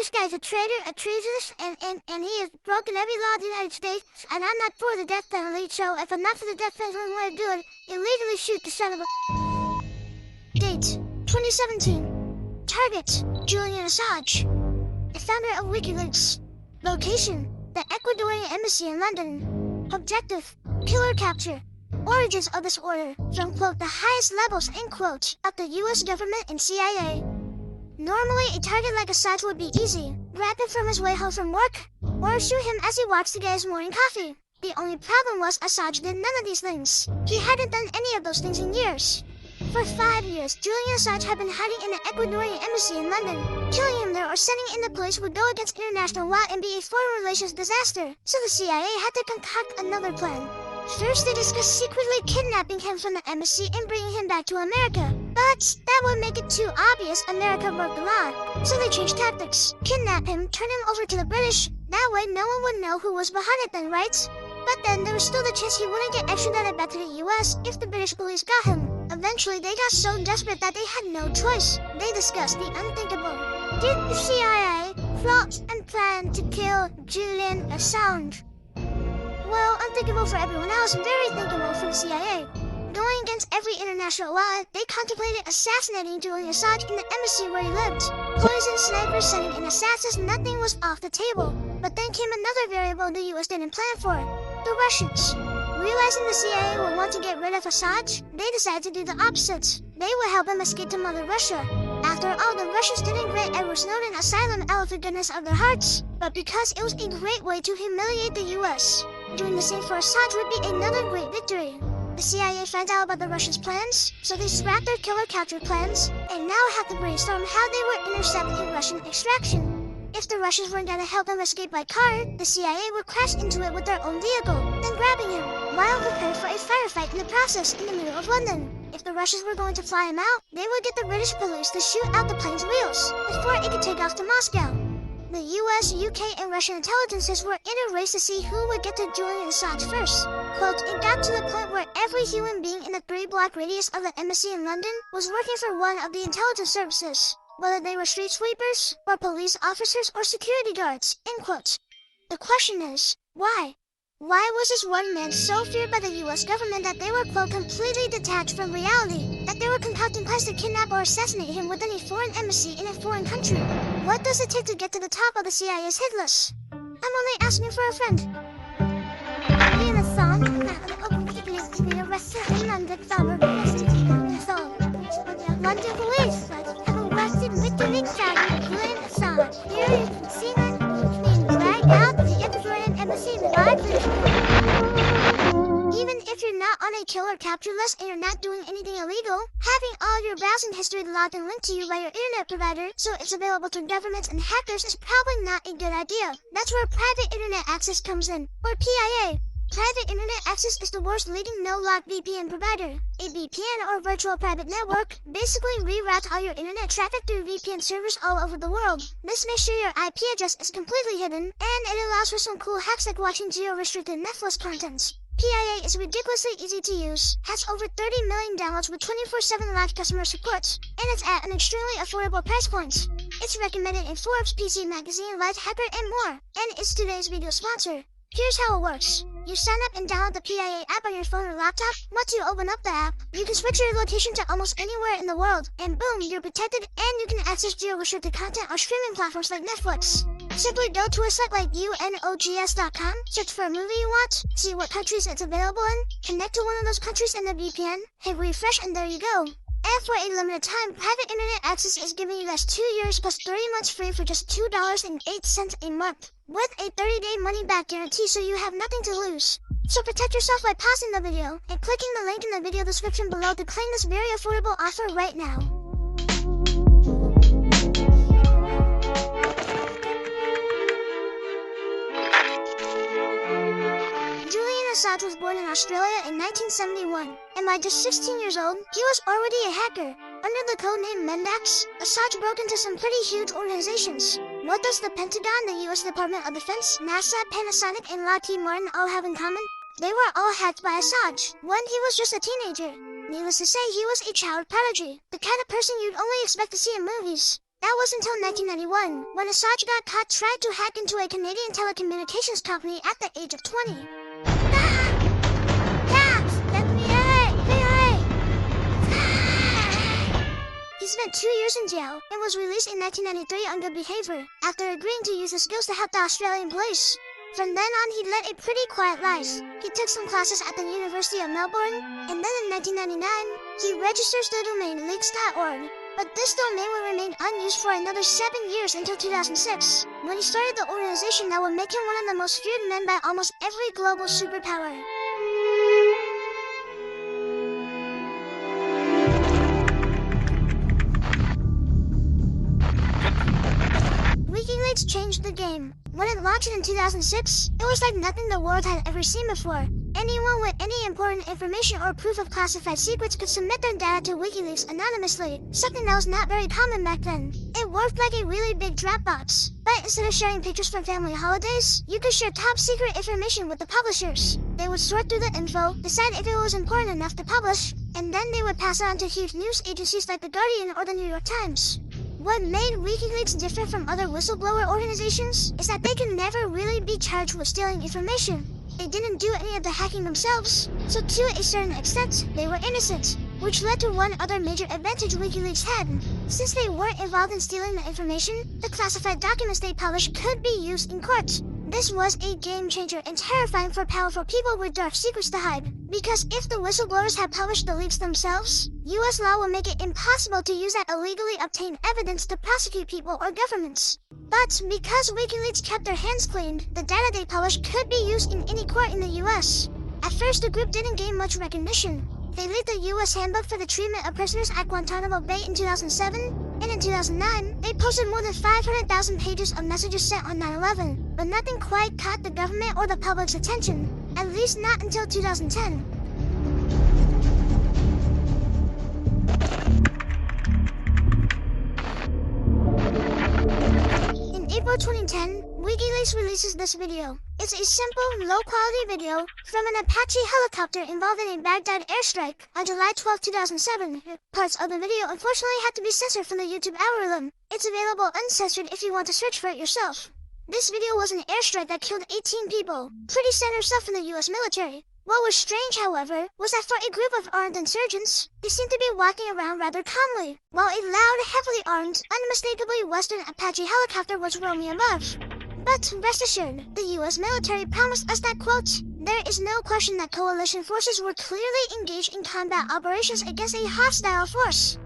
this guy's a traitor, a treasonous, and he has broken every law of the United States, and I'm not for the death penalty, so if I'm not for the death penalty, I'm going to do it. Illegally shoot the son of a... Date, 2017. Target, Julian Assange, the founder of WikiLeaks. Location, the Ecuadorian Embassy in London. Objective, killer capture. Origins of this order, from, quote, the highest levels, end quote, of the US government and CIA. Normally, a target like Assange would be easy. Grab him from his way home from work, or shoot him as he walks to get his morning coffee. The only problem was Assange did none of these things. He hadn't done any of those things in years. For 5 years, Julian Assange had been hiding in the Ecuadorian embassy in London. Killing him there or sending in the police would go against international law and be a foreign relations disaster, so the CIA had to concoct another plan. First, they discussed secretly kidnapping him from the embassy and bringing him back to America. But that would make it too obvious America broke the law. So they changed tactics. Kidnap him, turn him over to the British. That way no one would know who was behind it then, right? But then there was still the chance he wouldn't get extradited back to the US if the British police got him. Eventually, they got so desperate that they had no choice. They discussed the unthinkable. Did the CIA plot and plan to kill Julian Assange? Well, unthinkable for everyone else, very thinkable for the CIA. Going against every international law, they contemplated assassinating Julian Assange in the embassy where he lived. Poison snipers sending in assassins, nothing was off the table. But then came another variable the US didn't plan for: the Russians. Realizing the CIA would want to get rid of Assange, they decided to do the opposite. They would help him escape to Mother Russia. After all, the Russians didn't grant Edward Snowden asylum out of the goodness of their hearts, but because it was a great way to humiliate the US. Doing the same for Assange would be another great victory. The CIA found out about the Russians' plans, so they scrapped their killer capture plans, and now have to brainstorm how they would intercept a Russian extraction. If the Russians weren't gonna help him escape by car, the CIA would crash into it with their own vehicle, then grabbing him, while preparing for a firefight in the process in the middle of London. If the Russians were going to fly him out, they would get the British police to shoot out the plane's wheels before it could take off to Moscow. The US, UK, and Russian intelligences were in a race to see who would get to Julian Assange first. Quote, it got to the point where every human being in the 3-block radius of the embassy in London was working for one of the intelligence services, whether they were street sweepers, or police officers, or security guards, end quote. The question is, why? Why was this one man so feared by the US government that they were, quote, completely detached from reality, that they were concocting plans to kidnap or assassinate him within a foreign embassy in a foreign country? What does it take to get to the top of the CIA's hit list? I'm only asking for a friend. Julian Assange, arrested in London, London police have arrested WikiLeaks founder Julian Assange. Here you can see that being dragged out of the Ecuadorian embassy live. Even if you're not on a killer capture list and you're not doing anything illegal, having all your browsing history logged and linked to you by your internet provider so it's available to governments and hackers is probably not a good idea. That's where private internet access comes in, or PIA. Private internet access is the world's leading no-log VPN provider. A VPN, or virtual private network, basically reroutes all your internet traffic through VPN servers all over the world. This makes sure your IP address is completely hidden, and it allows for some cool hacks like watching geo-restricted Netflix content. PIA is ridiculously easy to use, has over 30 million downloads with 24/7 live customer support, and it's at an extremely affordable price point. It's recommended in Forbes, PC Magazine, Life Hacker, and more, and it's today's video sponsor. Here's how it works. You sign up and download the PIA app on your phone or laptop. Once you open up the app, you can switch your location to almost anywhere in the world, and boom, you're protected and you can access geo-restricted content on streaming platforms like Netflix. Simply go to a site like unogs.com, search for a movie you want, see what countries it's available in, connect to one of those countries in the VPN, hit refresh, and there you go. And for a limited time, private internet access is giving you guys 2 years plus 30 months free for just $2.08 a month, with a 30-day money-back guarantee, so you have nothing to lose. So protect yourself by pausing the video and clicking the link in the video description below to claim this very affordable offer right now. Julian Assange was born in Australia in 1971, and by just 16 years old, he was already a hacker. Under the codename Mendax, Assange broke into some pretty huge organizations. What does the Pentagon, the US Department of Defense, NASA, Panasonic, and Lockheed Martin all have in common? They were all hacked by Assange when he was just a teenager. Needless to say, he was a child prodigy, the kind of person you'd only expect to see in movies. That was until 1991, when Assange got caught trying to hack into a Canadian telecommunications company at the age of 20. He spent 2 years in jail and was released in 1993 on good behavior, after agreeing to use his skills to help the Australian police. From then on, he led a pretty quiet life. He took some classes at the University of Melbourne, and then in 1999, he registers the domain leaks.org. But this domain would remain unused for another 7 years until 2006, when he started the organization that would make him one of the most feared men by almost every global superpower. WikiLeaks changed the game. When it launched in 2006, it was like nothing the world had ever seen before. Anyone with any important information or proof of classified secrets could submit their data to WikiLeaks anonymously, something that was not very common back then. It worked like a really big Dropbox, but instead of sharing pictures from family holidays, you could share top secret information with the publishers. They would sort through the info, decide if it was important enough to publish, and then they would pass it on to huge news agencies like The Guardian or the New York Times. What made WikiLeaks different from other whistleblower organizations is that they could never really be charged with stealing information. They didn't do any of the hacking themselves, so to a certain extent, they were innocent, which led to one other major advantage WikiLeaks had. Since they weren't involved in stealing the information, the classified documents they published could be used in court. This was a game changer and terrifying for powerful people with dark secrets to hide, because if the whistleblowers had published the leaks themselves, US law would make it impossible to use that illegally obtained evidence to prosecute people or governments. But because WikiLeaks kept their hands clean, the data they published could be used in any court in the US. At first, the group didn't gain much recognition. They leaked the US Handbook for the Treatment of Prisoners at Guantanamo Bay in 2007, and in 2009, they posted more than 500,000 pages of messages sent on 9/11. But nothing quite caught the government or the public's attention, at least not until 2010. In April 2010, WikiLeaks releases this video. It's a simple, low-quality video from an Apache helicopter involved in a Baghdad airstrike on July 12, 2007. Parts of the video unfortunately had to be censored from the YouTube algorithm. It's available uncensored if you want to search for it yourself. This video was an airstrike that killed 18 people. Pretty standard stuff in the US military. What was strange, however, was that for a group of armed insurgents, they seemed to be walking around rather calmly, while a loud, heavily armed, unmistakably Western Apache helicopter was roaming above. But rest assured, the US military promised us that, quote, "There is no question that coalition forces were clearly engaged in combat operations against a hostile force."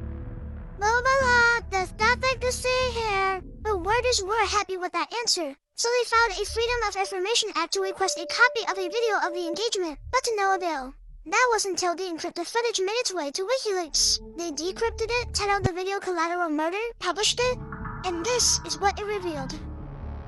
Blah blah blah, there's nothing to see here. But worders were happy with that answer, so they filed a Freedom of Information Act to request a copy of a video of the engagement, but to no avail. That was until the encrypted footage made its way to WikiLeaks. They decrypted it, titled the video Collateral Murder, published it, and this is what it revealed.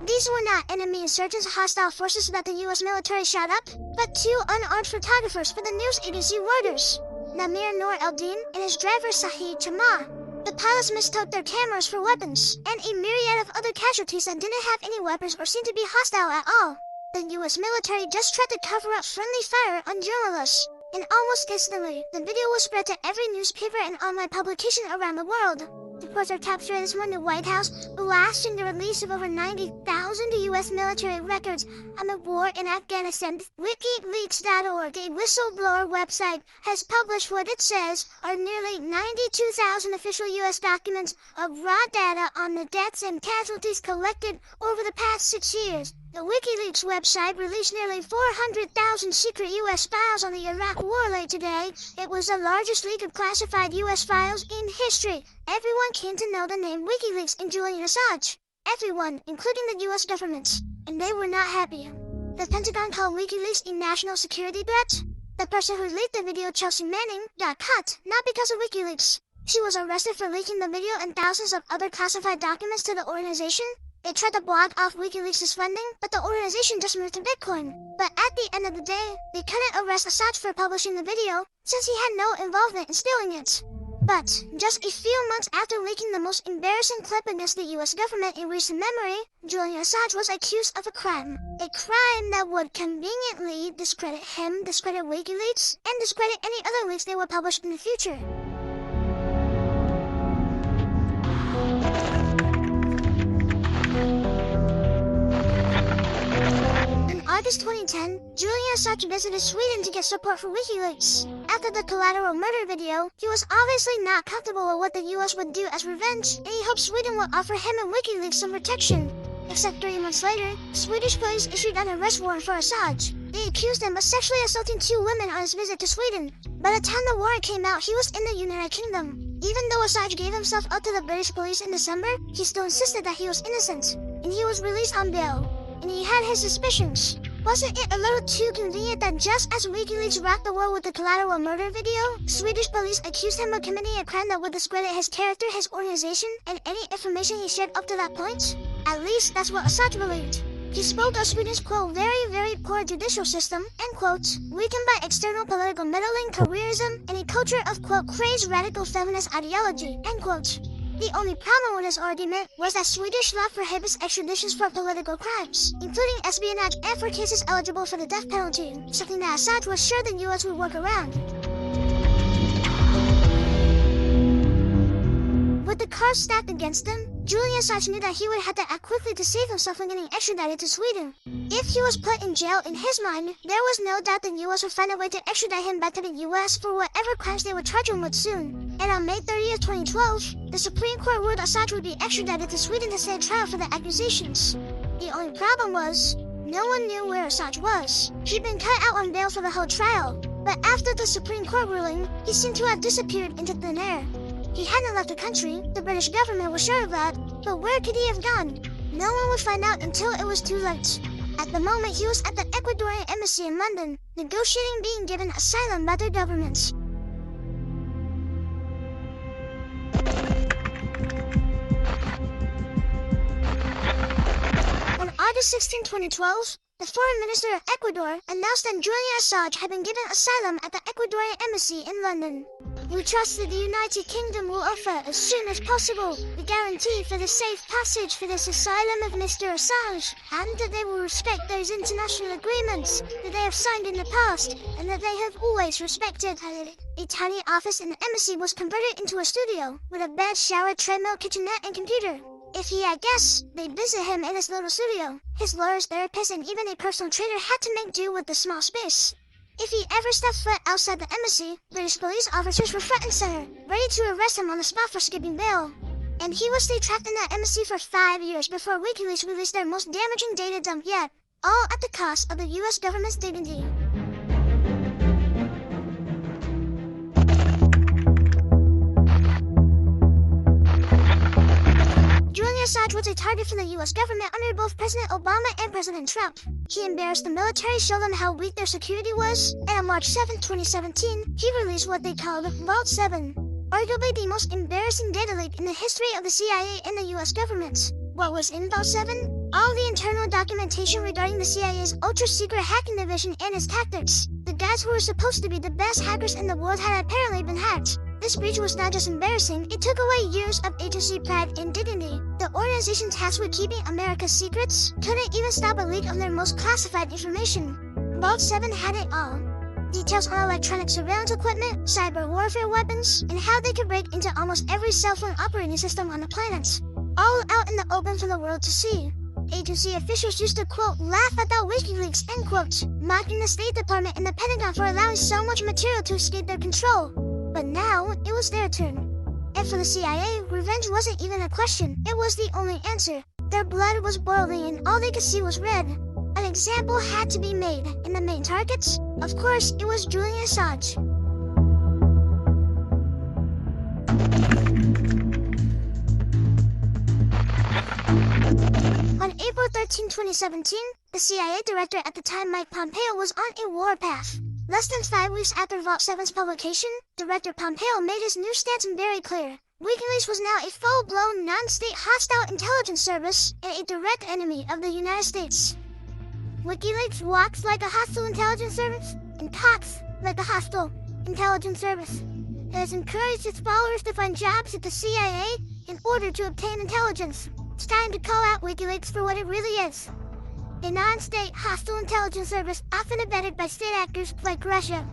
These were not enemy insurgents hostile forces that the US military shot up, but two unarmed photographers for the news agency Reuters, Namir Noor Eldin and his driver Sahid Chama. The pilots mistook their cameras for weapons, and a myriad of other casualties that didn't have any weapons or seemed to be hostile at all. The US military just tried to cover up friendly fire on journalists, and almost instantly, the video was spread to every newspaper and online publication around the world. Reports are capturing this one the White House, blasting the release of over 90,000 US military records on the war in Afghanistan. WikiLeaks.org, a whistleblower website, has published what it says are nearly 92,000 official US documents of raw data on the deaths and casualties collected over the past 6 years. The WikiLeaks website released nearly 400,000 secret US files on the Iraq war late today. It was the largest leak of classified US files in history. Everyone came to know the name WikiLeaks and Julian Assange. Everyone, including the US government. And they were not happy. The Pentagon called WikiLeaks a national security threat. The person who leaked the video, Chelsea Manning, got caught, not because of WikiLeaks. She was arrested for leaking the video and thousands of other classified documents to the organization. They tried to block off WikiLeaks' funding, but the organization just moved to Bitcoin. But at the end of the day, they couldn't arrest Assange for publishing the video, since he had no involvement in stealing it. But just a few months after leaking the most embarrassing clip against the US government in recent memory, Julian Assange was accused of a crime. A crime that would conveniently discredit him, discredit WikiLeaks, and discredit any other leaks they would publish in the future. August 2010, Julian Assange visited Sweden to get support for WikiLeaks. After the collateral murder video, he was obviously not comfortable with what the US would do as revenge, and he hoped Sweden would offer him and WikiLeaks some protection. Except 3 months later, Swedish police issued an arrest warrant for Assange. They accused him of sexually assaulting 2 women on his visit to Sweden. By the time the warrant came out, he was in the United Kingdom. Even though Assange gave himself up to the British police in December, he still insisted that he was innocent, and he was released on bail. And he had his suspicions. Wasn't it a little too convenient that just as WikiLeaks rocked the world with the collateral murder video, Swedish police accused him of committing a crime that would discredit his character, his organization, and any information he shared up to that point? At least that's what Assange believed. He spoke of Sweden's, quote, very poor judicial system, end quote, weakened by external political meddling, careerism, and a culture of, quote, crazed radical feminist ideology, end quote. The only problem with his argument was that Swedish law prohibits extraditions for political crimes, including espionage and for cases eligible for the death penalty, something that Assange was sure the US would work around. With the cards stacked against him, Julian Assange knew that he would have to act quickly to save himself from getting extradited to Sweden. If he was put in jail, in his mind, there was no doubt the US would find a way to extradite him back to the US for whatever crimes they would charge him with soon. And on May 30th, 2012, the Supreme Court ruled Assange would be extradited to Sweden to stand trial for the accusations. The only problem was, no one knew where Assange was. He'd been cut out on bail for the whole trial, but after the Supreme Court ruling, he seemed to have disappeared into thin air. He hadn't left the country, the British government was sure of that, but where could he have gone? No one would find out until it was too late. At the moment, he was at the Ecuadorian embassy in London, negotiating being given asylum by their government. On August 16, 2012, the foreign minister of Ecuador announced that Julian Assange had been given asylum at the Ecuadorian embassy in London. We trust that the United Kingdom will offer as soon as possible the guarantee for the safe passage for this asylum of Mr. Assange, and that they will respect those international agreements that they have signed in the past and that they have always respected. A tiny office in the embassy was converted into a studio with a bed, shower, treadmill, kitchenette, and computer. If he had guests, they'd visit him in his little studio. His lawyers, therapists, and even a personal trainer had to make do with the small space. If he ever stepped foot outside the embassy, British police officers were front and center, ready to arrest him on the spot for skipping bail. And he would stay trapped in that embassy for 5 years before WikiLeaks released their most damaging data dump yet, all at the cost of the US government's dignity. Julian Assange was a target for the US government under both President Obama and President Trump. He embarrassed the military, showed them how weak their security was, and on March 7, 2017, he released what they called Vault 7, arguably the most embarrassing data leak in the history of the CIA and the US government. What was in Vault 7? All the internal documentation regarding the CIA's ultra-secret hacking division and its tactics. The guys who were supposed to be the best hackers in the world had apparently been hacked. This breach was not just embarrassing, it took away years of agency pride and dignity. The organization tasked with keeping America's secrets couldn't even stop a leak of their most classified information. Vault 7 had it all. Details on electronic surveillance equipment, cyber warfare weapons, and how they could break into almost every cell phone operating system on the planet. All out in the open for the world to see. Agency officials used to, quote, laugh at that WikiLeaks, end quote, mocking the State Department and the Pentagon for allowing so much material to escape their control. But now, it was their turn. And for the CIA, revenge wasn't even a question. It was the only answer. Their blood was boiling and all they could see was red. An example had to be made, and the main targets? Of course, it was Julian Assange. On April 13, 2017, the CIA director at the time, Mike Pompeo, was on a warpath. Less than 5 weeks after Vault 7's publication, Director Pompeo made his new stance very clear. WikiLeaks was now a full-blown, non-state hostile intelligence service and a direct enemy of the United States. WikiLeaks walks like a hostile intelligence service and talks like a hostile intelligence service. It has encouraged its followers to find jobs at the CIA in order to obtain intelligence. It's time to call out WikiLeaks for what it really is. A non-state hostile intelligence service often abetted by state actors like Russia.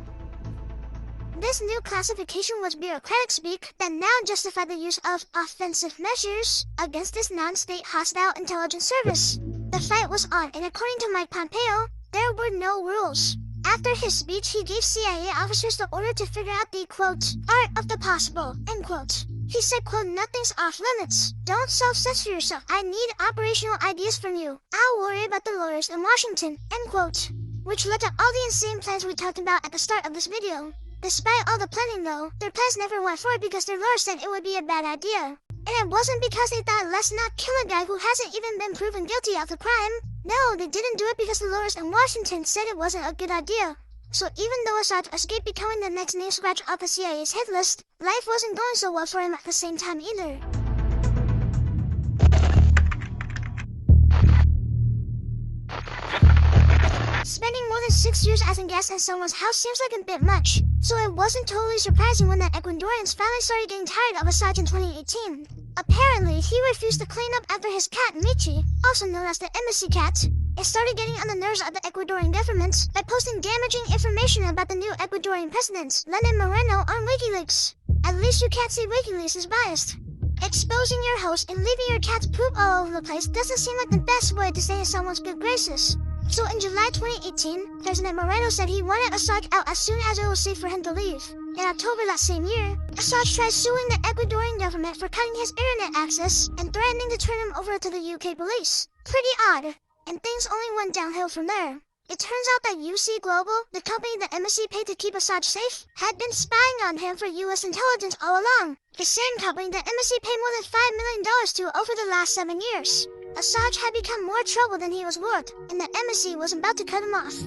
This new classification was bureaucratic speak that now justified the use of offensive measures against this non-state hostile intelligence service. The fight was on, and according to Mike Pompeo, There were no rules. After his speech, he gave CIA officers the order to figure out the, quote, art of the possible, end quote. He said, quote, nothing's off limits. Don't self-censor yourself. I need operational ideas from you. I'll worry about the lawyers in Washington, end quote. Which led to all the insane plans we talked about at the start of this video. Despite all the planning though, their plans never went forward because their lawyers said it would be a bad idea. And it wasn't because they thought let's not kill a guy who hasn't even been proven guilty of the crime. No, they didn't do it because the lawyers in Washington said it wasn't a good idea. So even though Assange escaped becoming the next name scratch off the CIA's hit list, life wasn't going so well for him at the same time either. Spending more than 6 years as a guest in someone's house seems like a bit much, so it wasn't totally surprising when the Ecuadorians finally started getting tired of Assange in 2018. Apparently, he refused to clean up after his cat Michi, also known as the embassy cat. It started getting on the nerves of the Ecuadorian government by posting damaging information about the new Ecuadorian president, Lenin Moreno, on WikiLeaks. At least you can't say WikiLeaks is biased. Exposing your host and leaving your cat's poop all over the place doesn't seem like the best way to stay in someone's good graces. So in July 2018, President Moreno said he wanted Assange out as soon as it was safe for him to leave. In October that same year, Assange tried suing the Ecuadorian government for cutting his internet access and threatening to turn him over to the UK police. Pretty odd. And things only went downhill from there. It turns out that UC Global, the company the embassy paid to keep Assange safe, had been spying on him for US intelligence all along. The same company the embassy paid more than $5 million to over the last 7 years. Assange had become more trouble than he was worth, and the embassy was about to cut him off.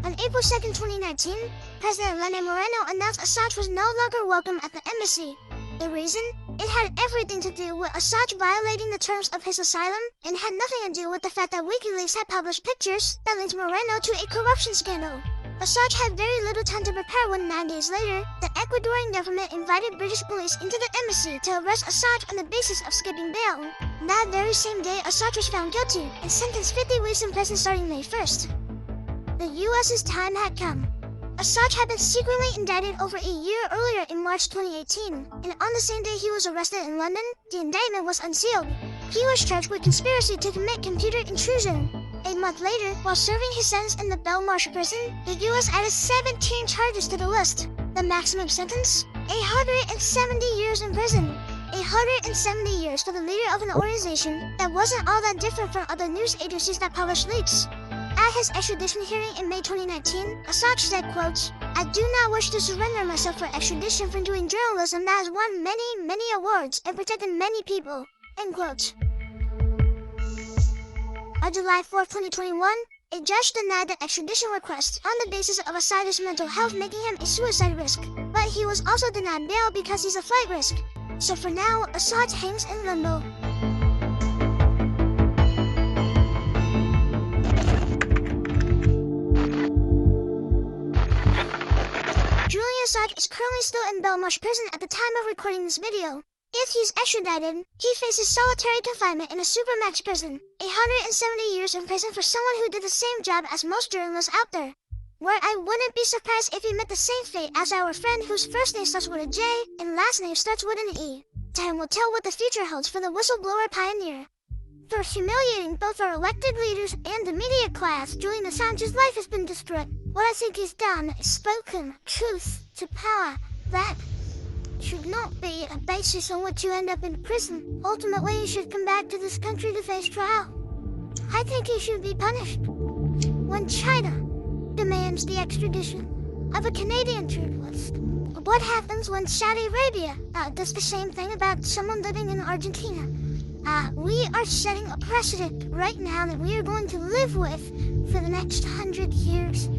On April 2, 2019, President Lenin Moreno announced Assange was no longer welcome at the embassy. The reason? It had everything to do with Assange violating the terms of his asylum, and had nothing to do with the fact that WikiLeaks had published pictures that linked Moreno to a corruption scandal. Assange had very little time to prepare when 9 days later, the Ecuadorian government invited British police into the embassy to arrest Assange on the basis of skipping bail. That very same day, Assange was found guilty and sentenced 50 weeks in prison starting May 1st. The US's time had come. Assange had been secretly indicted over a year earlier in March 2018, and on the same day he was arrested in London, the indictment was unsealed. He was charged with conspiracy to commit computer intrusion. A month later, while serving his sentence in the Belmarsh prison, the US added 17 charges to the list. The maximum sentence? 170 years in prison. 170 years for the leader of an organization that wasn't all that different from other news agencies that published leaks. At his extradition hearing in May 2019, Assange said, quote, I do not wish to surrender myself for extradition for doing journalism that has won many awards and protected many people, end quote. On July 4, 2021, a judge denied the extradition request on the basis of Assange's mental health making him a suicide risk, but he was also denied bail because he's a flight risk. So for now, Assange hangs in limbo. Julian Assange is currently still in Belmarsh prison at the time of recording this video. If he's extradited, he faces solitary confinement in a supermax prison, 170 years in prison for someone who did the same job as most journalists out there. Where I wouldn't be surprised if he met the same fate as our friend whose first name starts with a J and last name starts with an E. Time will tell what the future holds for the whistleblower pioneer. For humiliating both our elected leaders and the media class, Julian Assange's life has been destroyed. What I think he's done is spoken truth to power. That should not be a basis on which you end up in prison. Ultimately, you should come back to this country to face trial. I think he should be punished. When China demands the extradition of a Canadian journalist, what happens when Saudi Arabia does the same thing about someone living in Argentina? We are setting a precedent right now that we are going to live with for the next 100 years.